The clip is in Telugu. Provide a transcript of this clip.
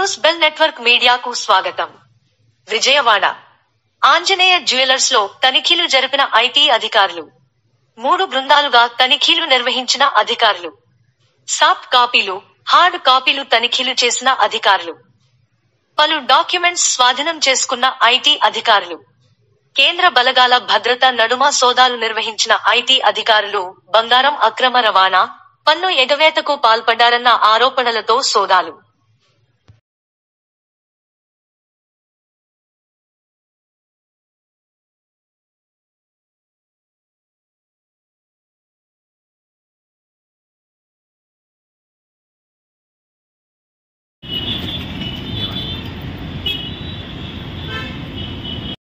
న్యూస్ బెల్ నెట్వర్క్ మీడియాకు స్వాగతం. విజయవాడ ఆంజనేయ జ్యువెలర్స్ లో తనిఖీలు జరిపిన ఐటీ అధికారులు. 3 బృందాలుగా తనిఖీలు నిర్వహించిన అధికారులు. సాఫ్ట్ కాపీలు, హార్డ్ కాపీలు తనిఖీలు చేసిన అధికారులు. పలు డాక్యుమెంట్స్ స్వాధీనం చేసుకున్న ఐటీ అధికారులు. కేంద్ర బలగాల భద్రత నడుమ సోదాలు నిర్వహించిన ఐటీ అధికారులు బంగారం అక్రమ రవాణా, పన్ను ఎగవేతకు పాల్పడ్డారన్న ఆరోపణలతో సోదాలు